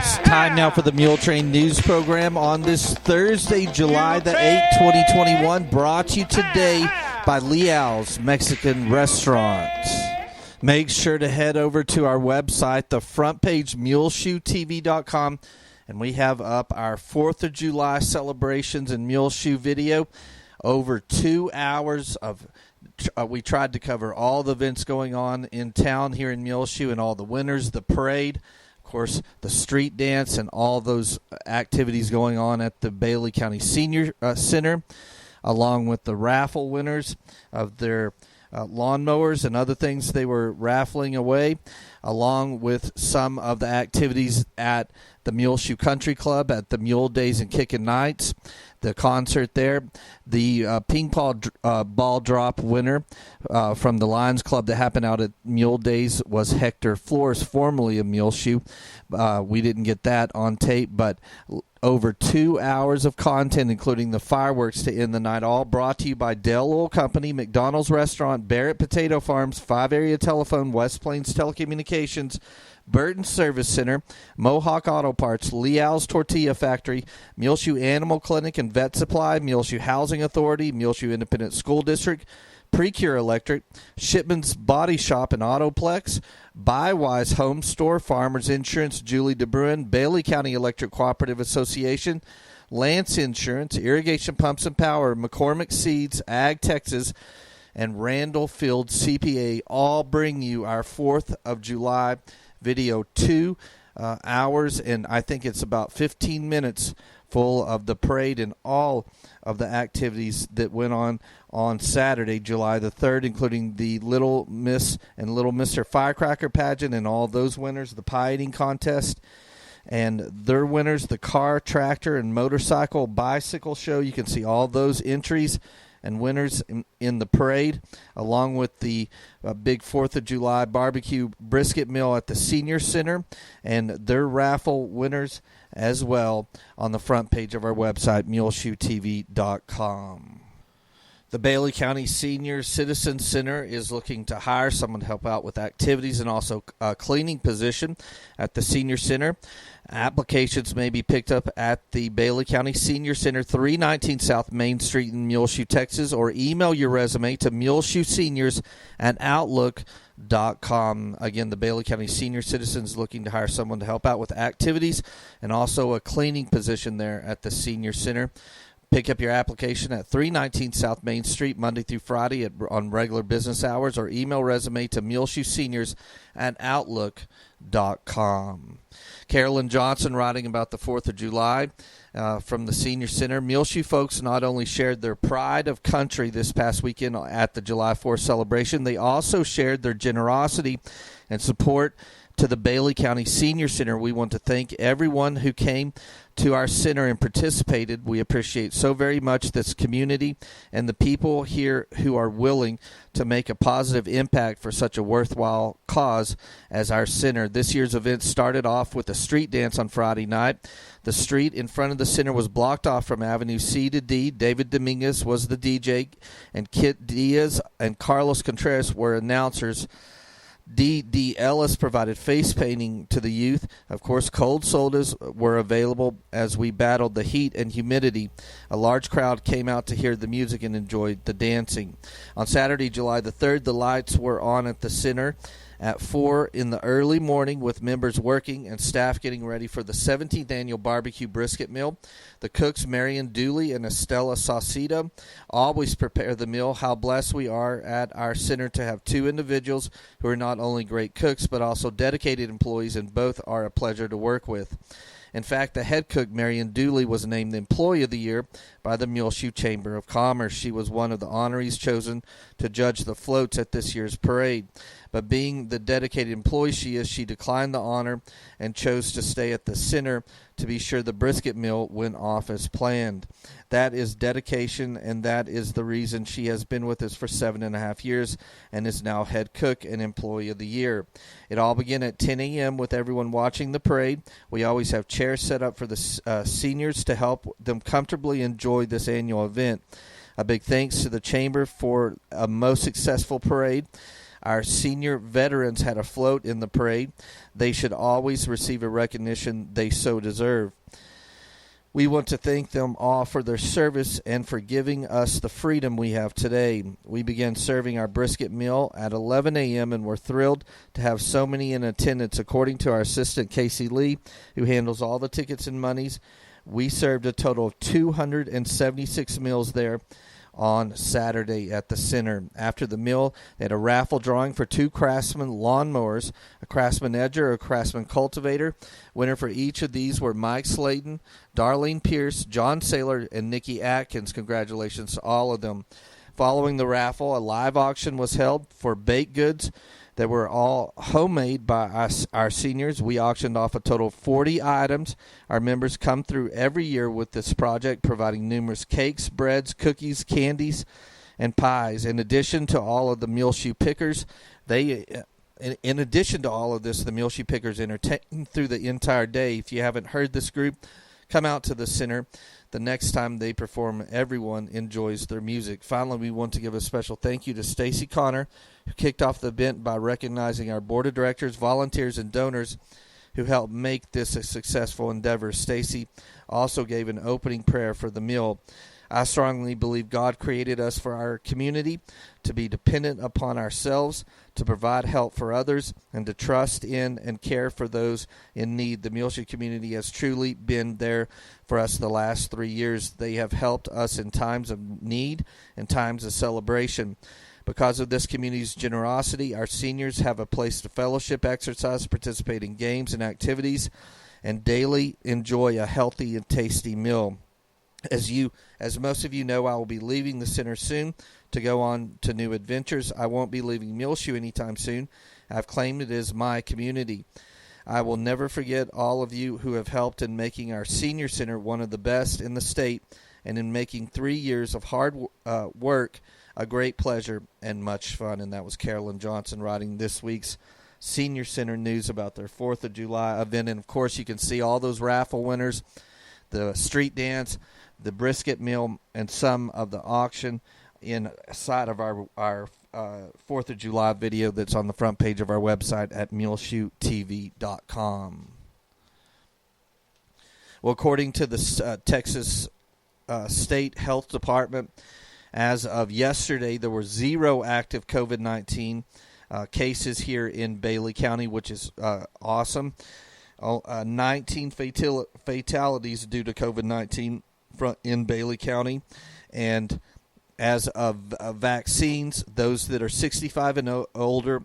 It's time now for the Muletrain News Program on this Thursday, July the 8th, 2021, brought to you today by Leal's Mexican Restaurant. Make sure to head over to our website, the front page, muleshoetv.com, and we have up our 4th of July celebrations and Muleshoe video. Over 2 hours of we tried to cover all the events going on in town here in Muleshoe and all the winners, the parade, of course, the street dance, and all those activities going on at the Bailey County Senior Center, along with the raffle winners of their lawnmowers and other things they were raffling away, along with some of the activities at the Muleshoe Country Club at the Mule Days and Kickin' Nights, the concert there, the ping pong ball drop winner from the Lions Club that happened out at Mule Days was Hector Flores, formerly of Muleshoe. We didn't get that on tape, but over 2 hours of content, including the fireworks to end the night, all brought to you by Dell Oil Company, McDonald's Restaurant, Barrett Potato Farms, 5 Area Telephone, West Plains Telecommunications, Burton Service Center, Mohawk Auto Parts, Leal's Tortilla Factory, Muleshoe Animal Clinic and Vet Supply, Muleshoe Housing Authority, Muleshoe Independent School District, Precure Electric, Shipman's Body Shop and Autoplex, Buywise Home Store, Farmers Insurance, Julie DeBruin, Bailey County Electric Cooperative Association, Lance Insurance, Irrigation Pumps and Power, McCormick Seeds, Ag Texas, and Randall Field CPA all bring you our 4th of July video. 2 hours, and I think it's about 15 minutes full of the parade and all of the activities that went on Saturday, July the 3rd, including the Little Miss and Little Mr. Firecracker pageant and all those winners, the pie eating contest and their winners, the car, tractor, and motorcycle, bicycle show. You can see all those entries and winners in the parade, along with the big 4th of July barbecue brisket meal at the Senior Center and their raffle winners as well on the front page of our website, muleshoetv.com. The Bailey County Senior Citizen Center is looking to hire someone to help out with activities and also a cleaning position at the Senior Center. Applications may be picked up at the Bailey County Senior Center, 319 South Main Street in Muleshoe, Texas, or email your resume to muleshoeseniors@outlook.com. Again, the Bailey County Senior Citizens looking to hire someone to help out with activities and also a cleaning position there at the Senior Center. Pick up your application at 319 South Main Street, Monday through Friday on regular business hours, or email resume to muleshoeseniors@outlook.com. Carolyn Johnson writing about the 4th of July from the Senior Center. Muleshoe folks not only shared their pride of country this past weekend at the July 4th celebration, they also shared their generosity and support to the Bailey County Senior Center. We want to thank everyone who came to our center and participated. We appreciate so very much this community and the people here who are willing to make a positive impact for such a worthwhile cause as our center. This year's event started off with a street dance on Friday night. The street in front of the center was blocked off from Avenue C to D. David Dominguez was the DJ, and Kit Diaz and Carlos Contreras were announcers. D. Ellis provided face painting to the youth. Of course, cold sodas were available as we battled the heat and humidity. A large crowd came out to hear the music and enjoyed the dancing. On Saturday, July the 3rd, the lights were on at the center at 4 in the early morning, with members working and staff getting ready for the 17th annual barbecue brisket meal. The cooks, Marion Dooley and Estella Sauceda, always prepare the meal. How blessed we are at our center to have two individuals who are not only great cooks but also dedicated employees, and both are a pleasure to work with. In fact, the head cook, Marion Dooley, was named the Employee of the Year by the Muleshoe Chamber of Commerce. She was one of the honorees chosen to judge the floats at this year's parade. But being the dedicated employee she is, she declined the honor and chose to stay at the center to be sure the brisket meal went off as planned. That is dedication, and that is the reason she has been with us for 7.5 years and is now head cook and Employee of the Year. It all began at 10 a.m. with everyone watching the parade. We always have chairs set up for the seniors to help them comfortably enjoy this annual event. A big thanks to the Chamber for a most successful parade. Our senior veterans had a float in the parade. They should always receive a recognition they so deserve. We want to thank them all for their service and for giving us the freedom we have today. We began serving our brisket meal at 11 a.m. and we're thrilled to have so many in attendance. According to our assistant, Casey Lee, who handles all the tickets and monies, we served a total of 276 meals there on Saturday at the center. After the meal, they had a raffle drawing for 2 Craftsman lawnmowers, a Craftsman Edger, a Craftsman Cultivator. Winner for each of these were Mike Slayton, Darlene Pierce, John Saylor, and Nikki Atkins. Congratulations to all of them. Following the raffle, a live auction was held for baked goods that were all homemade by us, our seniors. We auctioned off a total of 40 items. Our members come through every year with this project, providing numerous cakes, breads, cookies, candies, and pies. In addition to all of the Muleshoe Pickers, in addition to all of this, the Muleshoe Pickers entertain through the entire day. If you haven't heard this group, come out to the center. The next time they perform, everyone enjoys their music. Finally, we want to give a special thank you to Stacy Connor, who kicked off the event by recognizing our board of directors, volunteers, and donors who helped make this a successful endeavor. Stacy also gave an opening prayer for the meal. I strongly believe God created us for our community, to be dependent upon ourselves, to provide help for others, and to trust in and care for those in need. The Muleshoe community has truly been there for us the last 3 years. They have helped us in times of need and times of celebration. Because of this community's generosity, our seniors have a place to fellowship, exercise, participate in games and activities, and daily enjoy a healthy and tasty meal. As most of you know, I will be leaving the center soon to go on to new adventures. I won't be leaving Muleshoe anytime soon. I've claimed it as my community. I will never forget all of you who have helped in making our senior center one of the best in the state, and in making 3 years of hard work a great pleasure and much fun. And that was Carolyn Johnson writing this week's Senior Center news about their 4th of July event. And, of course, you can see all those raffle winners, the street dance, the brisket meal, and some of the auction inside of our 4th of July video that's on the front page of our website at muleshoetv.com. Well, according to the Texas State Health Department, as of yesterday, there were 0 active COVID-19 cases here in Bailey County, which is awesome. 19 fatalities due to COVID-19 in Bailey County. And as of vaccines, those that are 65 and older,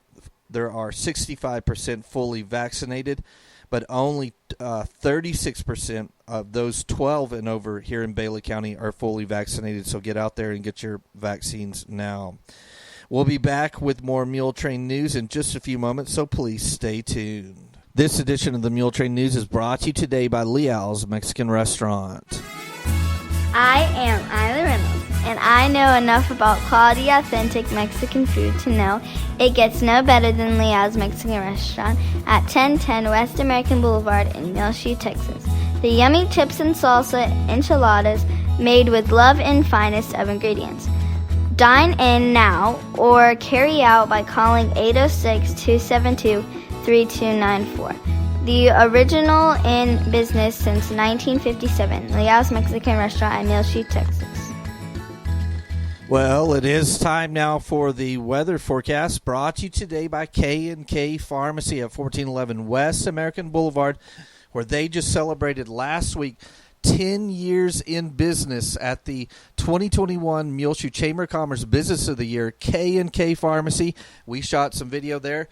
there are 65% fully vaccinated, but only 36% of those 12 and over here in Bailey County are fully vaccinated. So get out there and get your vaccines now. We'll be back with more Muletrain news in just a few moments, so please stay tuned. This edition of the Muletrain News is brought to you today by Leal's Mexican Restaurant. I am Isla Reynolds, and I know enough about quality, authentic Mexican food to know it gets no better than Leal's Mexican Restaurant at 1010 West American Boulevard in Muleshoe, Texas. The yummy chips and salsa enchiladas made with love and finest of ingredients. Dine in now or carry out by calling 806-272-3294. The original in business since 1957, Leal's Mexican Restaurant in Muleshoe, Texas. Well, it is time now for the weather forecast, brought to you today by K&K Pharmacy at 1411 West American Boulevard, where they just celebrated last week 10 years in business at the 2021 Muleshoe Chamber of Commerce Business of the Year. K&K Pharmacy. We shot some video there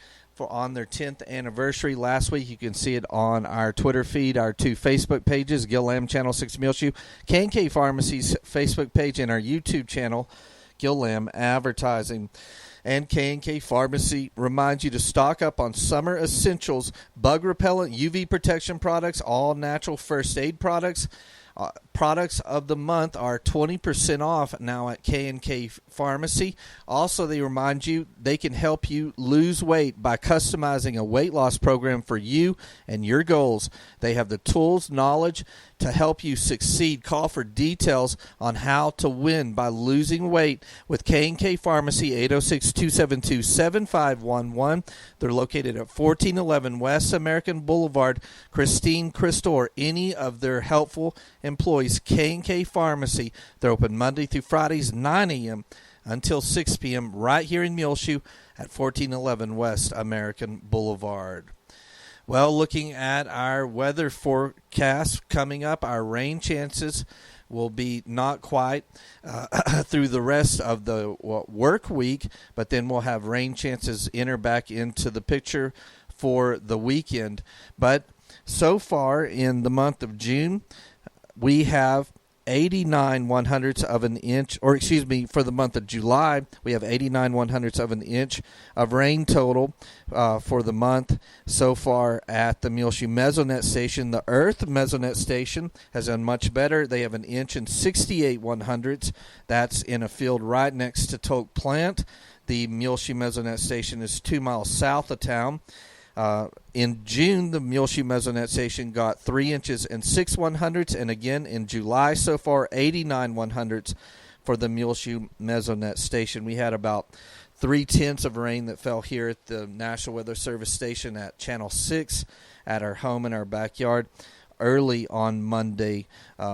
on their 10th anniversary last week. You can see it on our Twitter feed, our 2 Facebook pages, Gil Lamb Channel 6 Muleshoe, K&K Pharmacy's Facebook page, and our YouTube channel, Gil Lamb Advertising. And K&K Pharmacy reminds you to stock up on summer essentials, bug repellent, UV protection products, all natural first aid products, Products of the month are 20% off now at K&K Pharmacy. Also, they remind you they can help you lose weight by customizing a weight loss program for you and your goals. They have the tools, knowledge to help you succeed. Call for details on how to win by losing weight with K&K Pharmacy, 806-272-7511. They're located at 1411 West American Boulevard. Christine, Crystal, or any of their helpful employees, K&K Pharmacy. They're open Monday through Fridays, 9 a.m. until 6 p.m. right here in Muleshoe at 1411 West American Boulevard. Well, looking at our weather forecast coming up, our rain chances will be not quite through the rest of the work week, but then we'll have rain chances enter back into the picture for the weekend. But so far in the month of June, we have 89 100ths of an inch, or excuse me, for the month of July, we have 89 100ths of an inch of rain total for the month so far at the Muleshoe Mesonet Station. The Earth Mesonet Station has done much better. They have an inch and 68 100ths. That's in a field right next to Toke Plant. The Muleshoe Mesonet Station is 2 miles south of town. In June, the Muleshoe Mesonet Station got 3 inches and 6 100ths, and again in July so far, 89 100ths for the Muleshoe Mesonet Station. We had about 3/10 of rain that fell here at the National Weather Service station at Channel 6 at our home in our backyard early on Monday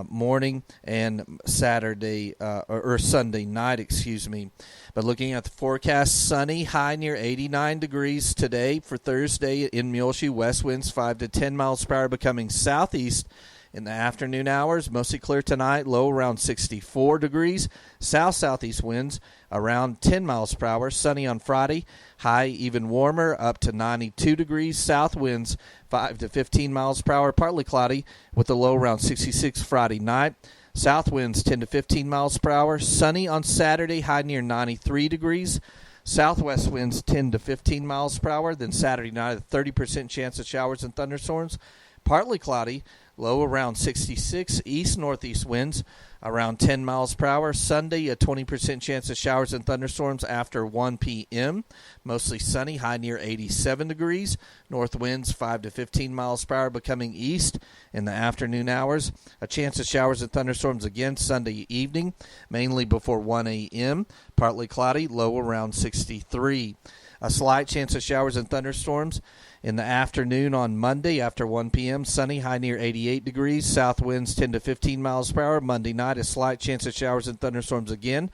morning and Saturday or Sunday night, excuse me. But looking at the forecast, sunny, high near 89 degrees today for Thursday in Muleshoe. West winds 5 to 10 miles per hour becoming southeast in the afternoon hours. Mostly clear tonight, low around 64 degrees. South-southeast winds around 10 miles per hour. Sunny on Friday, high even warmer up to 92 degrees. South winds 5 to 15 miles per hour. Partly cloudy with a low around 66 Friday night. South winds 10 to 15 miles per hour. Sunny on Saturday, high near 93 degrees. Southwest winds 10 to 15 miles per hour. Then Saturday night, a 30% chance of showers and thunderstorms. Partly cloudy, low around 66. East-northeast winds around 10 miles per hour. Sunday, a 20% chance of showers and thunderstorms after 1 p.m. Mostly sunny, high near 87 degrees. North winds 5 to 15 miles per hour becoming east in the afternoon hours. A chance of showers and thunderstorms again Sunday evening, mainly before 1 a.m. Partly cloudy, low around 63. A slight chance of showers and thunderstorms in the afternoon on Monday after 1 p.m. Sunny, high near 88 degrees. South winds 10 to 15 miles per hour. Monday night, a slight chance of showers and thunderstorms again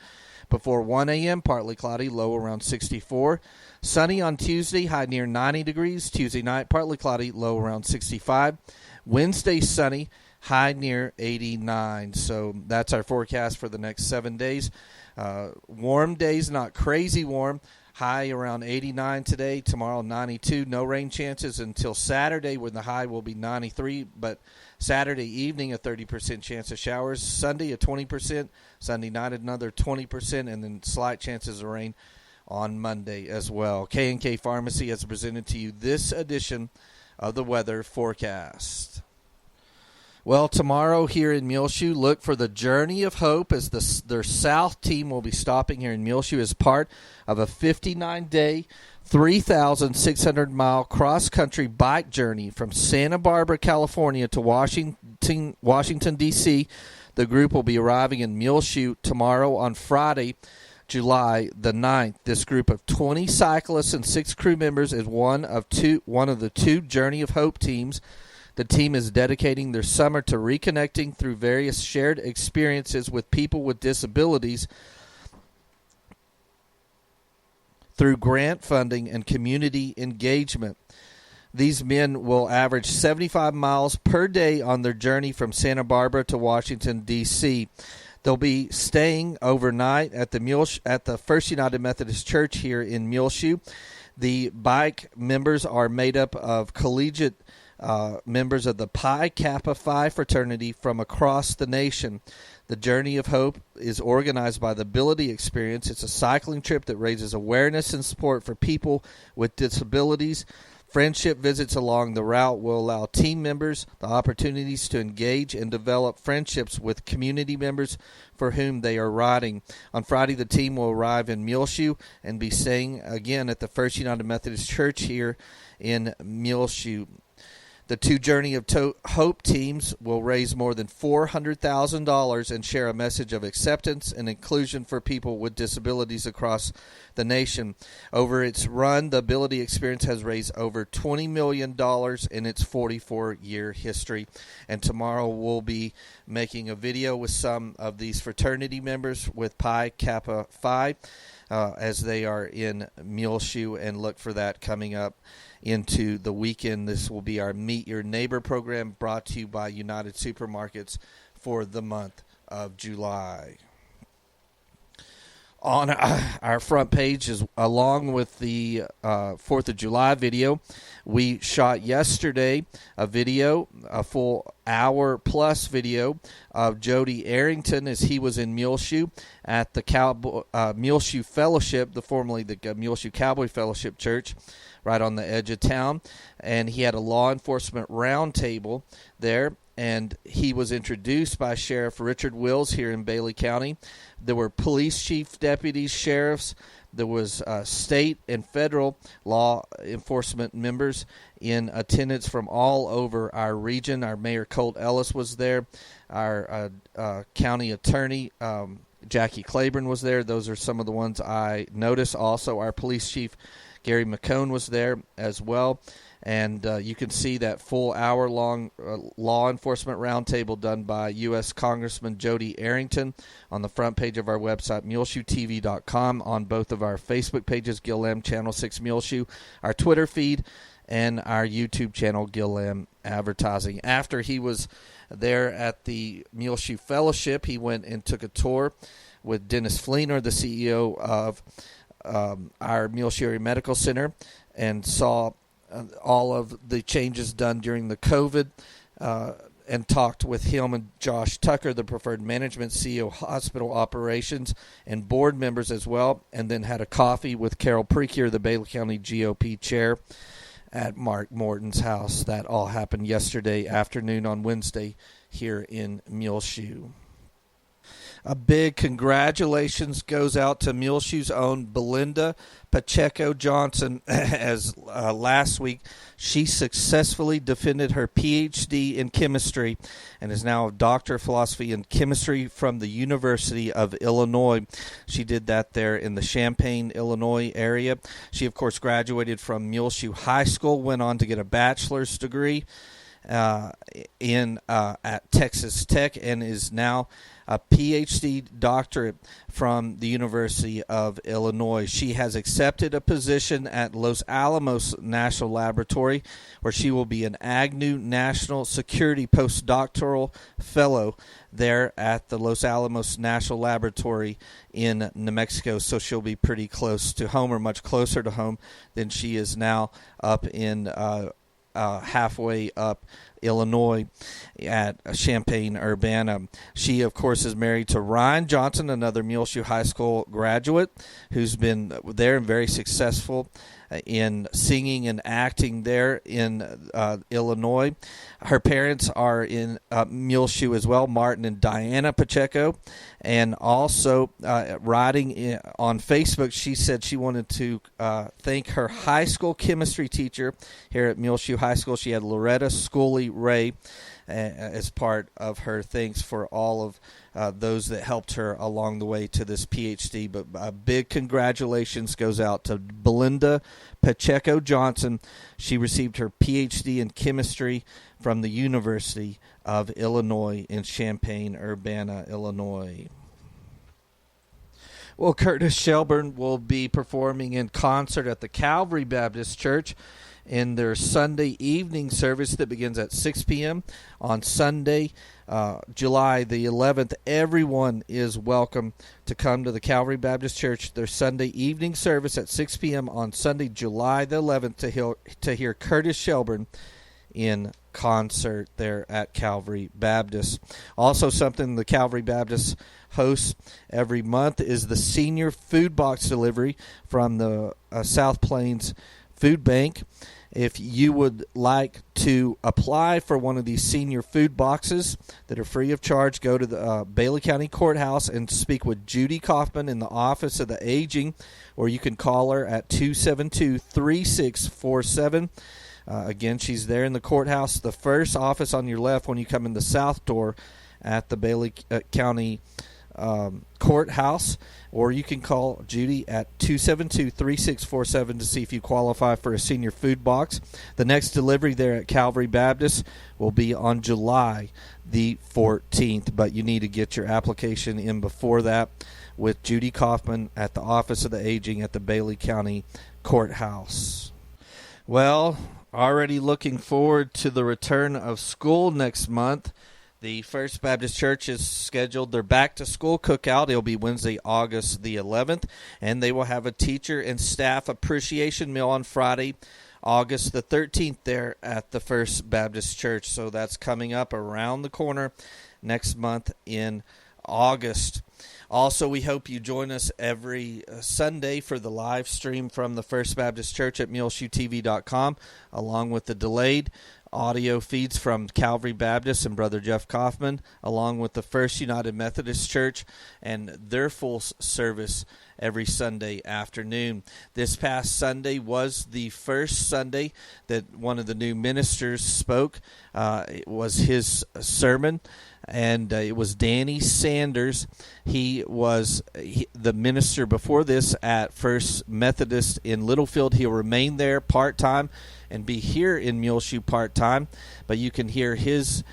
before 1 a.m. Partly cloudy, low around 64. Sunny on Tuesday, high near 90 degrees. Tuesday night, partly cloudy, low around 65. Wednesday, sunny, high near 89. So that's our forecast for the next 7 days. Warm days, not crazy warm. High around 89 today. Tomorrow 92. No rain chances until Saturday when the high will be 93. But Saturday evening a 30% chance of showers. Sunday a 20%. Sunday night another 20%. And then slight chances of rain on Monday as well. K&K Pharmacy has presented to you this edition of the weather forecast. Well, tomorrow here in Muleshoe, look for the Journey of Hope as their South team will be stopping here in Muleshoe as part of a 59-day, 3,600-mile cross-country bike journey from Santa Barbara, California to Washington, D.C. The group will be arriving in Muleshoe tomorrow on Friday, July the 9th. This group of 20 cyclists and 6 crew members is one of the two Journey of Hope teams. The team is dedicating their summer to reconnecting through various shared experiences with people with disabilities through grant funding and community engagement. These men will average 75 miles per day on their journey from Santa Barbara to Washington, D.C. They'll be staying overnight at the First United Methodist Church here in Muleshoe. The bike members are made up of collegiate members of the Pi Kappa Phi fraternity from across the nation. The Journey of Hope is organized by the Ability Experience. It's a cycling trip that raises awareness and support for people with disabilities Friendship visits along the route will allow team members the opportunities to engage and develop friendships with community members for whom they are riding. On Friday, the team will arrive in Muleshoe and be staying again at the First United Methodist Church here in Muleshoe. The two Journey of Hope teams will raise more than $400,000 and share a message of acceptance and inclusion for people with disabilities across the nation. Over its run, the Ability Experience has raised over $20 million in its 44-year history. And tomorrow we'll be making a video with some of these fraternity members with Pi Kappa Phi as they are in Muleshoe, and look for that coming up into the weekend. This will be our Meet Your Neighbor program brought to you by United Supermarkets for the month of July. On our front page, is along with the 4th of July video, we shot yesterday a full hour-plus video of Jody Arrington as he was in Muleshoe at the Muleshoe Fellowship, formerly the Muleshoe Cowboy Fellowship Church, right on the edge of town. And he had a law enforcement roundtable there, and he was introduced by Sheriff Richard Wills here in Bailey County. There were police chief, deputies, sheriffs. There was state and federal law enforcement members in attendance from all over our region. Our Mayor Colt Ellis was there. Our county attorney, Jackie Claiborne, was there. Those are some of the ones I noticed. Also, our police chief, Gary McCone, was there as well. And you can see that full hour-long law enforcement roundtable done by U.S. Congressman Jody Arrington on the front page of our website, MuleshoeTV.com, on both of our Facebook pages, Gil Lamb Channel 6 Muleshoe, our Twitter feed, and our YouTube channel, Gil Lamb Advertising. After he was there at the Muleshoe Fellowship, he went and took a tour with Dennis Fleener, the CEO of our Muleshoe Area Medical Center, and saw all of the changes done during the COVID, and talked with him and Josh Tucker, the Preferred Management CEO, Hospital Operations, and board members as well, and then had a coffee with Carol Precure, the Bailey County GOP chair, at Mark Morton's house. That all happened yesterday afternoon on Wednesday here in Muleshoe. A big congratulations goes out to Muleshoe's own Belinda Pacheco Johnson, as last week she successfully defended her Ph.D. in chemistry and is now a Doctor of Philosophy in Chemistry from the University of Illinois. She did that there in the Champaign, Illinois area. She, of course, graduated from Muleshoe High School, went on to get a bachelor's degree at Texas Tech, and is now a Ph.D. doctorate from the University of Illinois. She has accepted a position at Los Alamos National Laboratory, where she will be an Agnew National Security Postdoctoral Fellow there at the Los Alamos National Laboratory in New Mexico. So she'll be pretty close to home, or much closer to home than she is now up in halfway up Illinois at Champaign-Urbana. She, of course, is married to Ryan Johnson, another Muleshoe High School graduate who's been there and very successful in singing and acting there in Illinois. Her parents are in Muleshoe as well, Martin and Diana Pacheco. And also, writing on Facebook, she said she wanted to thank her high school chemistry teacher here at Muleshoe High School. She had Loretta Schooley Ray as part of her thanks for all of those that helped her along the way to this Ph.D. But a big congratulations goes out to Belinda Pacheco Johnson. She received her Ph.D. in chemistry from the University of Illinois in Champaign-Urbana, Illinois. Well, Curtis Shelburne will be performing in concert at the Calvary Baptist Church in their Sunday evening service that begins at 6 p.m. on Sunday, July the 11th. Everyone is welcome to come to the Calvary Baptist Church, their Sunday evening service at 6 p.m. on Sunday, July the 11th, to hear Curtis Shelburne in concert there at Calvary Baptist. Also, something the Calvary Baptist hosts every month is the senior food box delivery from the South Plains Food Bank. If you would like to apply for one of these senior food boxes that are free of charge, go to the Bailey County Courthouse and speak with Judy Kaufman in the Office of the Aging, or you can call her at 272-3647. Again, she's there in the courthouse, the first office on your left when you come in the south door at the Bailey County Courthouse, or you can call Judy at 272-3647 to see if you qualify for a senior food box. The next delivery there at Calvary Baptist will be on July the 14th, but you need to get your application in before that with Judy Kaufman at the Office of the Aging at the Bailey County Courthouse. Well, already looking forward to the return of school next month. The First Baptist Church is scheduled their back-to-school cookout. It'll be Wednesday, August the 11th, and they will have a teacher and staff appreciation meal on Friday, August the 13th there at the First Baptist Church. So that's coming up around the corner next month in August. Also, we hope you join us every Sunday for the live stream from the First Baptist Church at muleshoetv.com, along with the delayed audio feeds from Calvary Baptist and Brother Jeff Kaufman, along with the First United Methodist Church and their full service every Sunday afternoon. This past Sunday was the first Sunday that one of the new ministers spoke. It was his sermon, and it was Danny Sanders. He was the minister before this at First Methodist in Littlefield. He'll remain there part-time and be here in Muleshoe part-time, but you can hear his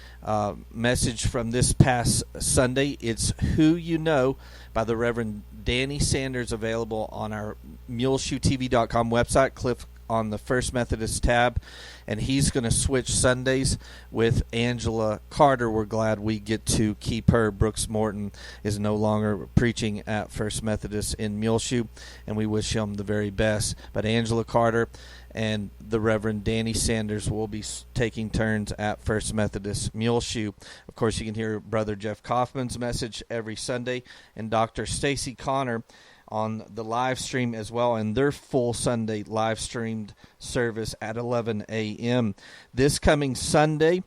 message from this past Sunday. It's Who You Know by the Reverend Danny Sanders, available on our muleshoetv.com website. Click on the First Methodist tab, and he's going to switch Sundays with Angela Carter. We're glad we get to keep her. Brooks Morton is no longer preaching at First Methodist in Muleshoe, and we wish him the very best. But Angela Carter and the Reverend Danny Sanders will be taking turns at First Methodist Muleshoe. Of course, you can hear Brother Jeff Kaufman's message every Sunday, and Dr. Stacy Connor on the live stream as well, and their full Sunday live streamed service at 11 a.m. This coming Sunday,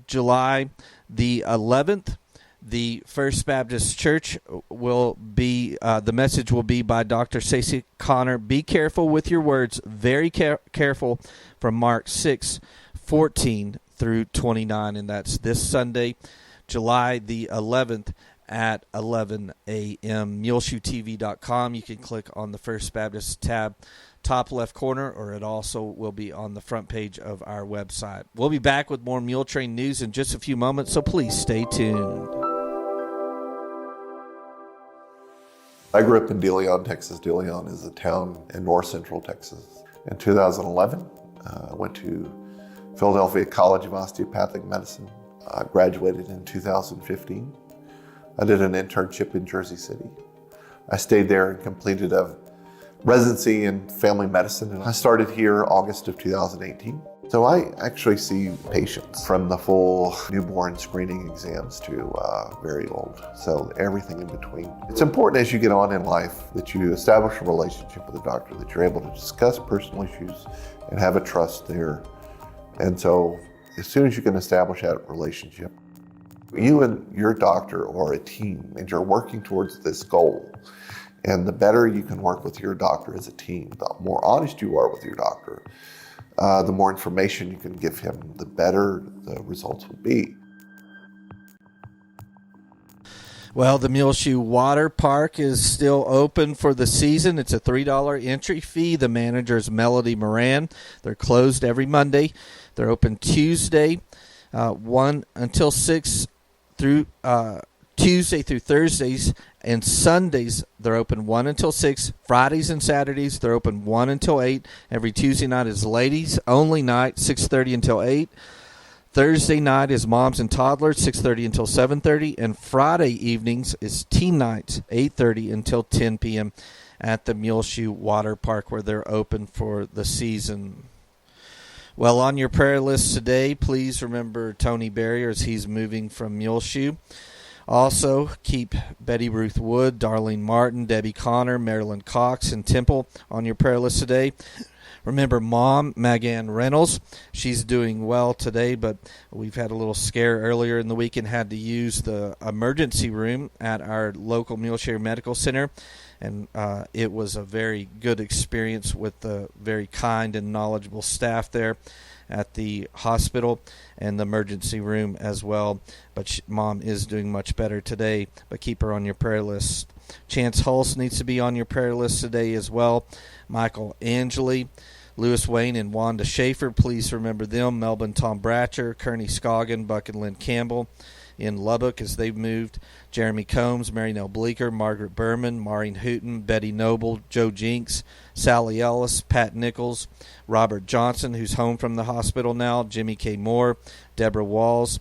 July the 11th, the First Baptist Church will be, the message will be by Dr. Stacy Connor. Be careful with your words, very careful, from Mark 6:14 through 29, and that's this Sunday, July the 11th, at 11 a.m. muleshoetv.com. You can click on the First Baptist tab, top left corner, or it also will be on the front page of our website. We'll be back with more Muletrain news in just a few moments, so please stay tuned. I grew up in De Leon, Texas. De Leon is a town in north central Texas. In 2011, I went to Philadelphia College of Osteopathic Medicine. I graduated in 2015. I did an internship in Jersey City. I stayed there and completed a residency in family medicine, and I started here August of 2018. So I actually see patients from the full newborn screening exams to very old, so everything in between. It's important as you get on in life that you establish a relationship with a doctor, that you're able to discuss personal issues and have a trust there. And so as soon as you can establish that relationship, you and your doctor are a team, and you're working towards this goal. And the better you can work with your doctor as a team, the more honest you are with your doctor, the more information you can give him, the better the results will be. Well, the Muleshoe Water Park is still open for the season. It's a $3 entry fee. The manager is Melody Moran. They're closed every Monday. They're open Tuesday, 1 until 6 through Tuesday through Thursdays, and Sundays they're open 1 until 6. Fridays and Saturdays they're open 1 until 8. Every Tuesday night is ladies only night, 6:30 until 8. Thursday night is moms and toddlers, 6:30 until 7:30, and Friday evenings is teen nights, 8:30 until 10 p.m. at the Muleshoe Water Park, where they're open for the season. Well, on your prayer list today, please remember Tony Barrier as he's moving from Muleshoe. Also, keep Betty Ruth Wood, Darlene Martin, Debbie Connor, Marilyn Cox, and Temple on your prayer list today. Remember Mom, Magan Reynolds. She's doing well today, but we've had a little scare earlier in the week and had to use the emergency room at our local Muleshare Medical Center. And it was a very good experience with the very kind and knowledgeable staff there at the hospital and the emergency room as well. But Mom is doing much better today, but keep her on your prayer list. Chance Hulse needs to be on your prayer list today as well. Michael Angeli, Lewis Wayne, and Wanda Schaefer, please remember them. Melbourne Tom Bratcher, Kearney Scoggin, Buck and Lynn Campbell in Lubbock as they've moved. Jeremy Combs, Mary Nell Bleeker, Margaret Berman, Maureen Hooten, Betty Noble, Joe Jinks, Sally Ellis, Pat Nichols, Robert Johnson, who's home from the hospital now, Jimmy K. Moore, Deborah Walls.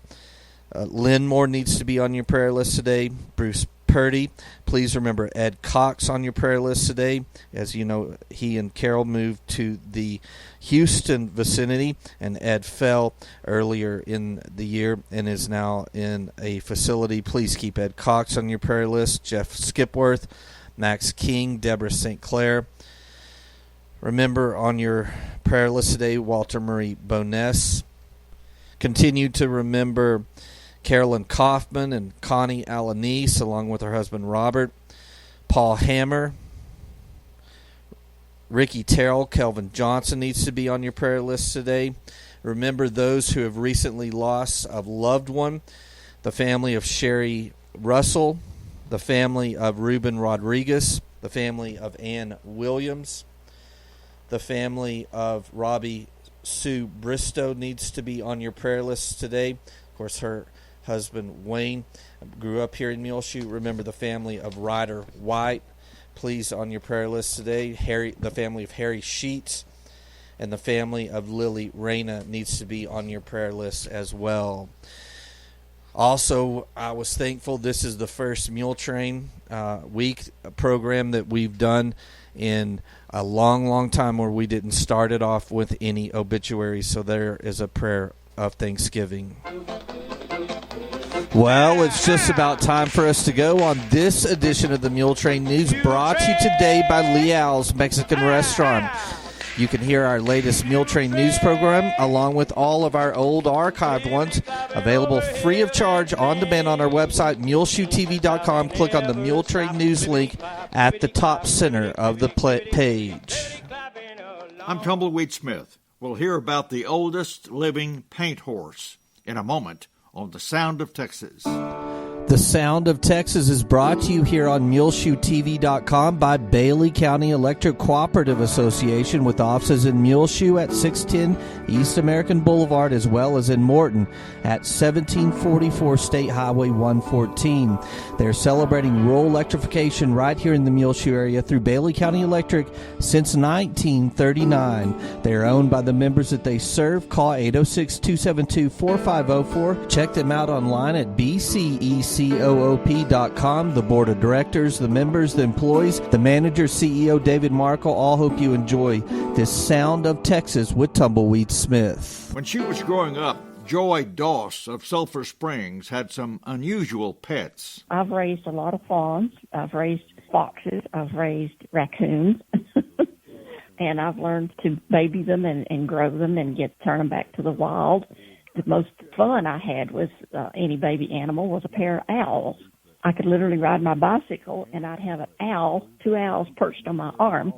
Lynn Moore needs to be on your prayer list today. Bruce Purdy. Please remember Ed Cox on your prayer list today. As you know, he and Carol moved to the Houston vicinity, and Ed fell earlier in the year and is now in a facility. Please keep Ed Cox on your prayer list. Jeff Skipworth, Max King, Deborah St. Clair. Remember on your prayer list today, Walter Marie Boness. Continue to remember Carolyn Kaufman and Connie Alanis, along with her husband Robert. Paul Hammer, Ricky Terrell, Kelvin Johnson needs to be on your prayer list today. Remember those who have recently lost a loved one. The family of Sherry Russell, the family of Ruben Rodriguez, the family of Ann Williams, the family of Robbie Sue Bristow needs to be on your prayer list today. Of course, her husband Wayne grew up here in Muleshoe. Remember the family of Ryder White, please, on your prayer list today. The family of Harry Sheets and the family of Lily Reyna needs to be on your prayer list as well. Also, I was thankful this is the first Muletrain week program that we've done in a long time where we didn't start it off with any obituaries. So there is a prayer of thanksgiving. Well, it's just about time for us to go on this edition of the Muletrain News, brought to you today by Leal's Mexican Restaurant. You can hear our latest Muletrain News program, along with all of our old archived ones, available free of charge on demand on our website, muleshoetv.com. Click on the Muletrain News link at the top center of the page. I'm Tumbleweed Smith. We'll hear about the oldest living paint horse in a moment on The Sound of Texas. The Sound of Texas is brought to you here on MuleshoeTV.com by Bailey County Electric Cooperative Association, with offices in Muleshoe at 610 East American Boulevard, as well as in Morton at 1744 State Highway 114. They're celebrating rural electrification right here in the Muleshoe area through Bailey County Electric since 1939. They're owned by the members that they serve. Call 806-272-4504. Check them out online at BCEC. COOP.com. The board of directors, the members, the employees, the manager, CEO David Markle, all hope you enjoy this Sound of Texas with Tumbleweed Smith. When she was growing up, Joy Doss of Sulphur Springs had some unusual pets. I've raised a lot of fawns. I've raised foxes. I've raised raccoons. And I've learned to baby them and grow them and turn them back to the wild. The most fun I had was any baby animal was a pair of owls. I could literally ride my bicycle, and I'd have two owls perched on my arm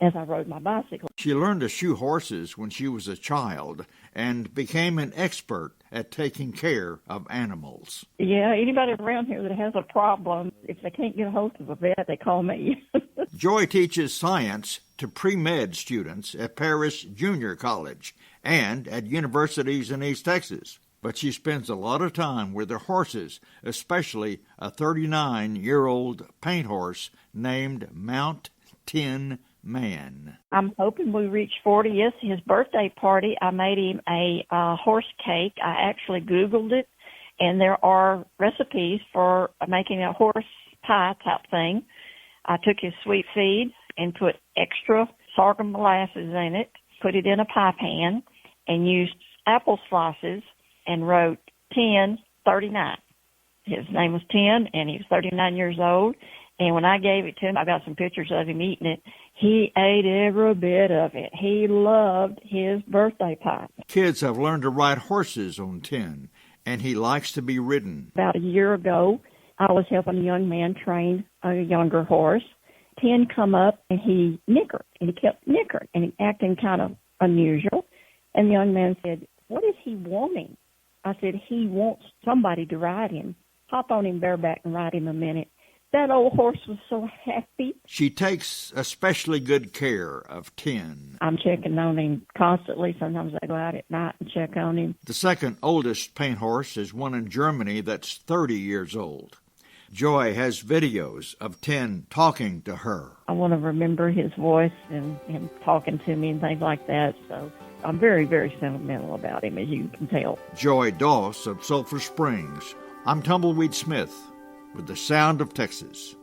as I rode my bicycle. She learned to shoe horses when she was a child and became an expert at taking care of animals. Yeah, anybody around here that has a problem, if they can't get a hold of a vet, they call me. Joy teaches science to pre-med students at Paris Junior College and at universities in East Texas. But she spends a lot of time with her horses, especially a 39-year-old paint horse named Mount Tin Man. I'm hoping we reach 40th. His birthday party, I made him a horse cake. I actually Googled it, and there are recipes for making a horse pie type thing. I took his sweet feed and put extra sorghum molasses in it, put it in a pie pan, and used apple slices and wrote 1039. His name was Tim, and he was 39 years old. And when I gave it to him, I got some pictures of him eating it. He ate every bit of it. He loved his birthday pie. Kids have learned to ride horses on 10, and he likes to be ridden. About a year ago, I was helping a young man train a younger horse. 10 come up, and he nickered, and he kept nickering, and he acting kind of unusual. And the young man said, "What is he wanting?" I said, "He wants somebody to ride him. Hop on him bareback and ride him a minute." That old horse was so happy. She takes especially good care of 10. I'm checking on him constantly. Sometimes I go out at night and check on him. The second oldest paint horse is one in Germany that's 30 years old. Joy has videos of 10 talking to her. I want to remember his voice and him talking to me and things like that. So I'm very, very sentimental about him, as you can tell. Joy Doss of Sulphur Springs. I'm Tumbleweed Smith with the Sound of Texas.